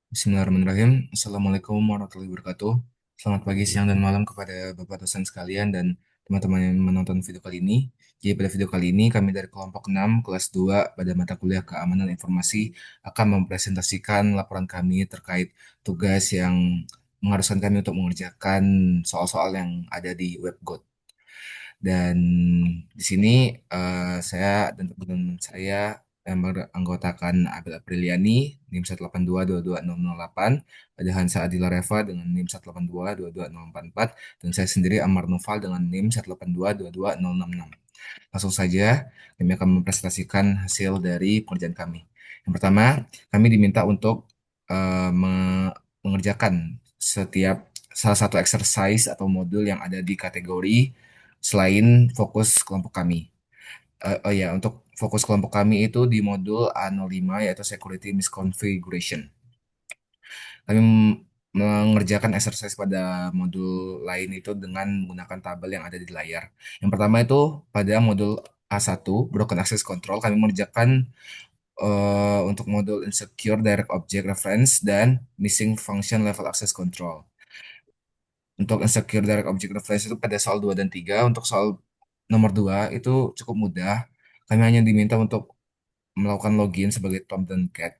Bismillahirrahmanirrahim. Assalamualaikum warahmatullahi wabarakatuh. Selamat pagi, siang, dan malam kepada Bapak dosen sekalian dan teman-teman yang menonton video kali ini. Jadi pada video kali ini kami dari kelompok 6 kelas 2 pada mata kuliah Keamanan Informasi akan mempresentasikan laporan kami terkait tugas yang mengharuskan kami untuk mengerjakan soal-soal yang ada di webcode. Dan di sini saya dan teman-teman saya yang beranggotakan Abel Apriliani, NIM 182222008, ada Hansa Adila Reva dengan NIM 182224044, dan saya sendiri Amar Noval dengan NIM 182222066. Langsung saja, kami akan mempresentasikan hasil dari pengerjaan kami. Yang pertama, kami diminta untuk mengerjakan setiap salah satu exercise atau modul yang ada di kategori selain fokus kelompok kami. Oh ya, untuk fokus kelompok kami itu di modul A05 yaitu Security Misconfiguration. Kami mengerjakan exercise pada modul lain itu dengan menggunakan tabel yang ada di layar. Yang pertama itu pada modul A1, Broken Access Control, kami mengerjakan untuk modul Insecure Direct Object Reference dan Missing Function Level Access Control. Untuk Insecure Direct Object Reference itu pada soal 2 dan 3. Untuk soal nomor 2 itu cukup mudah. Kami hanya diminta untuk melakukan login sebagai Tom dan Cat.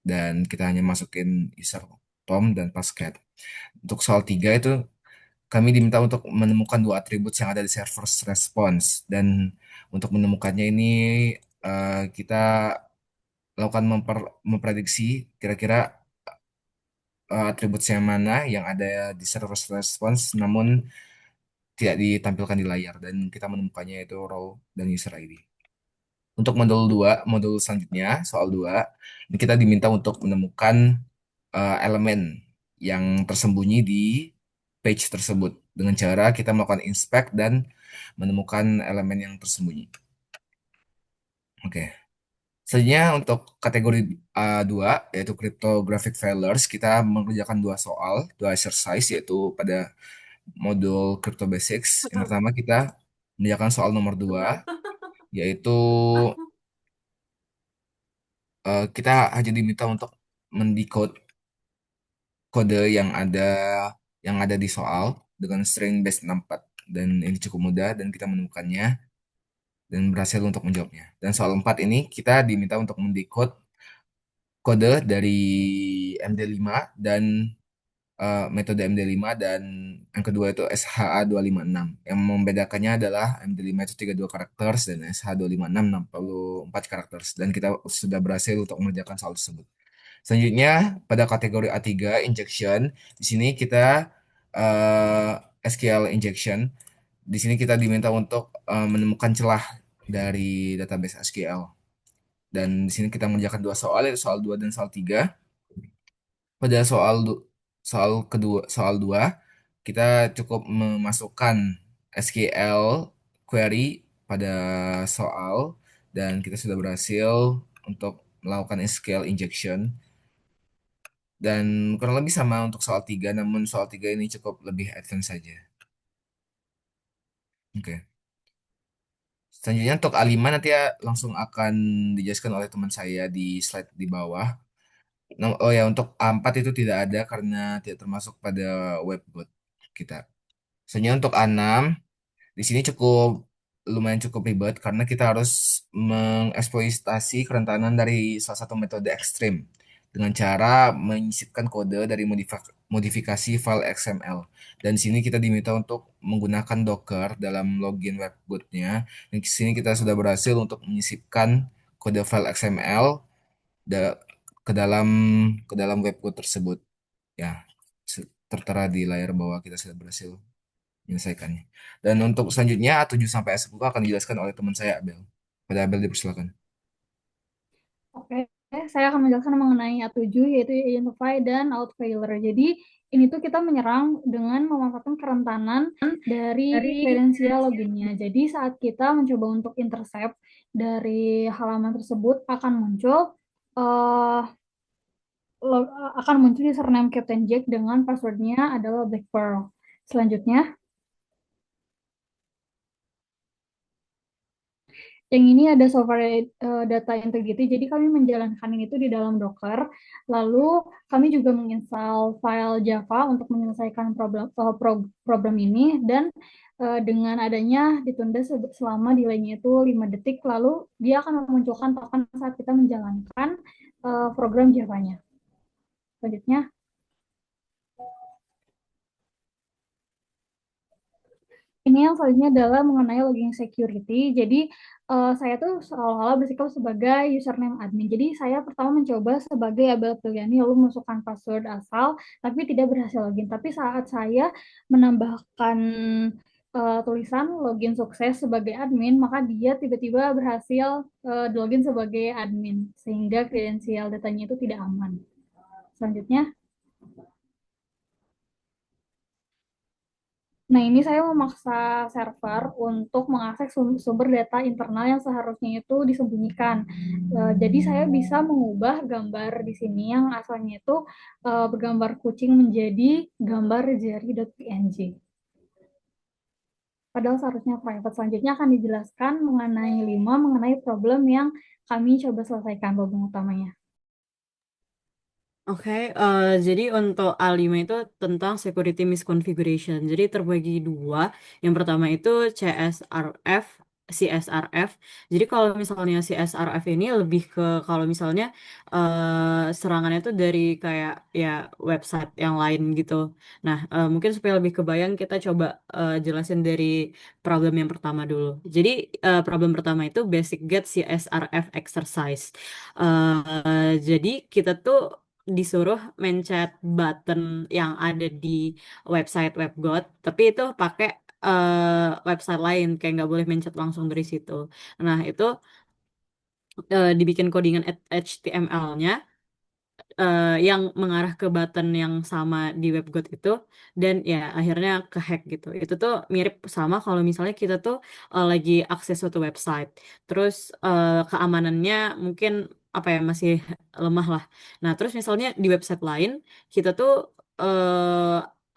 Dan kita hanya masukin user Tom dan passcat. Untuk soal 3 itu kami diminta untuk menemukan dua atribut yang ada di server response. Dan untuk menemukannya ini kita lakukan memprediksi kira-kira atribut yang mana yang ada di server response namun tidak ditampilkan di layar dan kita menemukannya itu row dan user ID. Untuk modul 2, modul selanjutnya, soal 2, ini kita diminta untuk menemukan elemen yang tersembunyi di page tersebut dengan cara kita melakukan inspect dan menemukan elemen yang tersembunyi. Oke. Selanjutnya untuk kategori A2 yaitu cryptographic failures, kita mengerjakan dua soal, dua exercise yaitu pada modul Crypto Basics. Yang pertama kita mengerjakan soal nomor 2 yaitu kita hanya diminta untuk mendecode kode yang ada di soal dengan string base 64 dan ini cukup mudah dan kita menemukannya dan berhasil untuk menjawabnya. Dan soal 4 ini kita diminta untuk mendecode kode dari MD5 dan metode MD5 dan yang kedua itu SHA256. Yang membedakannya adalah MD5 itu 32 karakter dan SH256 64 karakter dan kita sudah berhasil untuk mengerjakan soal tersebut. Selanjutnya pada kategori A3 injection, di sini kita eh, SQL injection. Di sini kita diminta untuk menemukan celah dari database SQL. Dan di sini kita mengerjakan dua soal, yaitu soal 2 dan soal 3. Pada soal kedua, soal 2 kita cukup memasukkan SQL query pada soal dan kita sudah berhasil untuk melakukan SQL injection. Dan kurang lebih sama untuk soal 3, namun soal 3 ini cukup lebih advance saja. Oke. Selanjutnya untuk A5 nanti ya langsung akan dijelaskan oleh teman saya di slide di bawah. Nah, oh ya, untuk A4 itu tidak ada karena tidak termasuk pada webbot kita. Selanjutnya untuk A6, di sini lumayan cukup ribet karena kita harus mengeksploitasi kerentanan dari salah satu metode ekstrim dengan cara menyisipkan kode dari modifikasi file XML. Dan di sini kita diminta untuk menggunakan Docker dalam login webbootnya. Dan di sini kita sudah berhasil untuk menyisipkan kode file XML da- ke dalam webboot tersebut. Ya, tertera di layar bawah kita sudah berhasil menyelesaikannya. Dan untuk selanjutnya A7 sampai A10 akan dijelaskan oleh teman saya Abel. Pada Abel dipersilakan. Oke, saya akan menjelaskan mengenai A7 yaitu identify dan out failure. Jadi ini tuh kita menyerang dengan memanfaatkan kerentanan dari kredensial loginnya. Jadi saat kita mencoba untuk intercept dari halaman tersebut akan muncul uh, akan muncul username Captain Jack dengan passwordnya adalah Black Pearl. Selanjutnya Yang ini ada software data integrity, jadi kami menjalankan ini itu di dalam Docker. Lalu kami juga menginstal file Java untuk menyelesaikan problem ini dan dengan adanya ditunda selama delaynya itu 5 detik, lalu dia akan memunculkan token saat kita menjalankan program Java-nya. Selanjutnya, ini yang selanjutnya adalah mengenai login security. Jadi saya tuh seolah-olah bersikap sebagai username admin. Jadi saya pertama mencoba sebagai Abel Piliani lalu memasukkan password asal, tapi tidak berhasil login. Tapi saat saya menambahkan tulisan login sukses sebagai admin, maka dia tiba-tiba berhasil login sebagai admin, sehingga kredensial datanya itu tidak aman. Selanjutnya, nah, ini saya memaksa server untuk mengakses sumber data internal yang seharusnya itu disembunyikan. Jadi saya bisa mengubah gambar di sini yang asalnya itu bergambar kucing menjadi gambar jari.png. Padahal seharusnya private. Selanjutnya akan dijelaskan mengenai 5 mengenai problem yang kami coba selesaikan problem utamanya. Oke, jadi untuk A5 itu tentang security misconfiguration. Jadi terbagi dua. Yang pertama itu CSRF, CSRF. Jadi kalau misalnya CSRF ini lebih ke kalau misalnya serangannya itu dari kayak ya website yang lain gitu. Nah, mungkin supaya lebih kebayang kita coba jelasin dari problem yang pertama dulu. Jadi problem pertama itu basic get CSRF exercise. Jadi kita tuh disuruh mencet button yang ada di website WebGood, tapi itu pakai website lain, kayak nggak boleh mencet langsung dari situ. Nah, itu dibikin codingan HTML-nya yang mengarah ke button yang sama di WebGood itu, dan ya akhirnya kehack gitu. Itu tuh mirip sama kalau misalnya kita tuh lagi akses suatu website, terus keamanannya mungkin apa ya masih lemah lah. Nah, terus misalnya di website lain kita tuh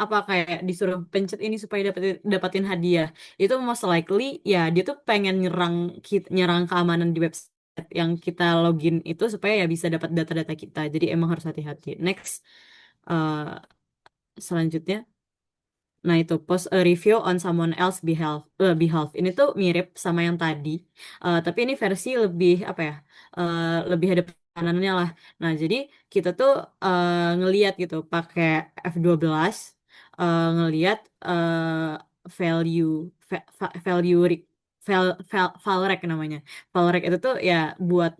apa kayak disuruh pencet ini supaya dapatin hadiah. Itu most likely ya dia tuh pengen nyerang keamanan di website yang kita login itu supaya ya bisa dapat data-data kita. Jadi emang harus hati-hati. Next, eh, selanjutnya. Nah, itu post a review on someone else behalf. Ini tuh mirip sama yang tadi. Tapi ini versi lebih apa ya? Lebih ada pekanannya lah. Nah, jadi kita tuh ngeliat gitu pakai F12 ngeliat value value valrek namanya. Valrek itu tuh ya buat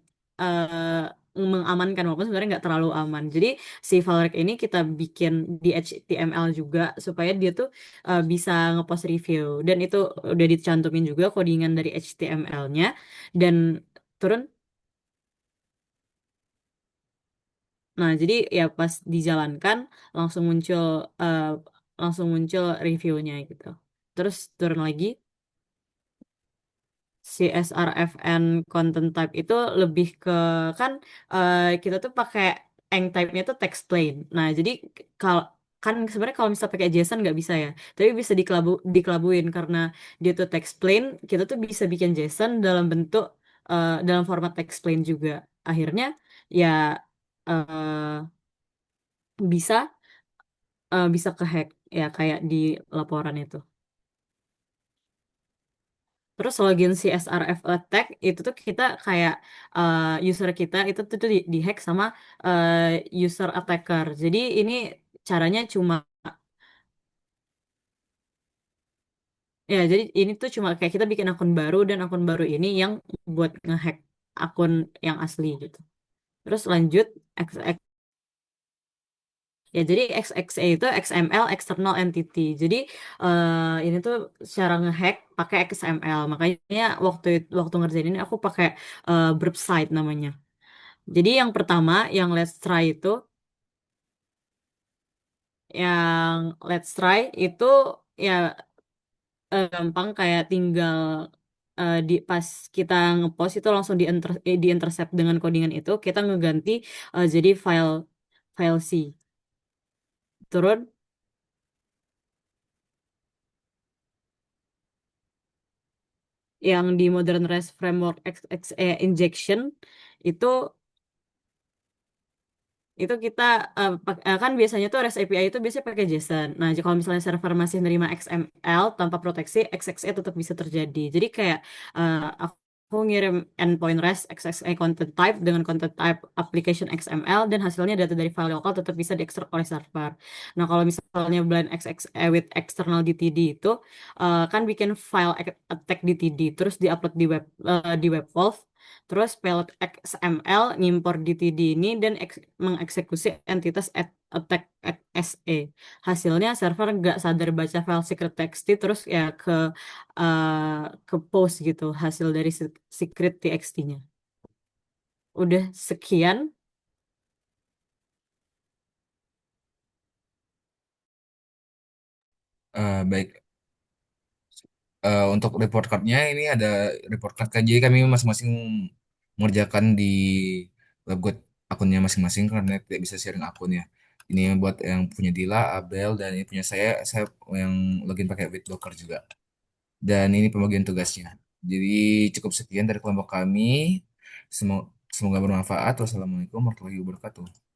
mengamankan walaupun sebenarnya nggak terlalu aman. Jadi si valrek ini kita bikin di HTML juga supaya dia tuh bisa ngepost review, dan itu udah dicantumin juga codingan dari HTML-nya, dan turun. Nah, jadi ya pas dijalankan langsung muncul eh, langsung muncul reviewnya gitu. Terus turun lagi. CSRFN content type itu lebih ke kan kita tuh pakai eng type-nya tuh text plain. Nah, jadi kalau kan sebenarnya kalau misalnya pakai JSON nggak bisa ya, tapi bisa dikelabuin karena dia tuh text plain, kita tuh bisa bikin JSON dalam bentuk dalam format text plain juga. Akhirnya ya eh, bisa bisa kehack ya kayak di laporan itu. Terus login CSRF attack itu tuh kita kayak user kita itu tuh dihack sama user attacker. Jadi ini caranya cuma ya jadi ini tuh cuma kayak kita bikin akun baru, dan akun baru ini yang buat ngehack akun yang asli gitu. Terus lanjut ya, jadi XXA itu XML external entity. Jadi ini tuh cara ngehack pakai XML. Makanya waktu ngerjain ini aku pakai burp site namanya. Jadi yang pertama, yang let's try itu, yang let's try itu ya gampang kayak tinggal di pas kita ngepost itu langsung di intercept dengan codingan itu, kita ngeganti jadi file file C. Turun. yang di Modern REST Framework XXE injection itu kita kan biasanya tuh REST API itu biasanya pakai JSON. Nah, kalau misalnya server masih nerima XML tanpa proteksi, XXE tetap bisa terjadi. Jadi kayak aku ngirim endpoint REST XXE content type dengan content type application XML dan hasilnya data dari file lokal tetap bisa diekstrak oleh server. Nah, kalau misalnya blind XXE with external DTD itu kan bikin file attack DTD terus diupload di web Wolf. Terus payload XML ngimpor DTD ini dan mengeksekusi entitas attack SE. Hasilnya server nggak sadar baca file secret txt terus ya ke post gitu hasil dari secret txt-nya. Udah sekian. Baik. Untuk report cardnya ini ada report card kan. Jadi kami masing-masing mengerjakan di webgood akunnya masing-masing karena tidak bisa sharing akun ya. Ini buat yang punya Dila, Abel, dan ini punya saya yang login pakai BitLocker juga. Dan ini pembagian tugasnya. Jadi cukup sekian dari kelompok kami. Semoga bermanfaat. Wassalamualaikum warahmatullahi wabarakatuh.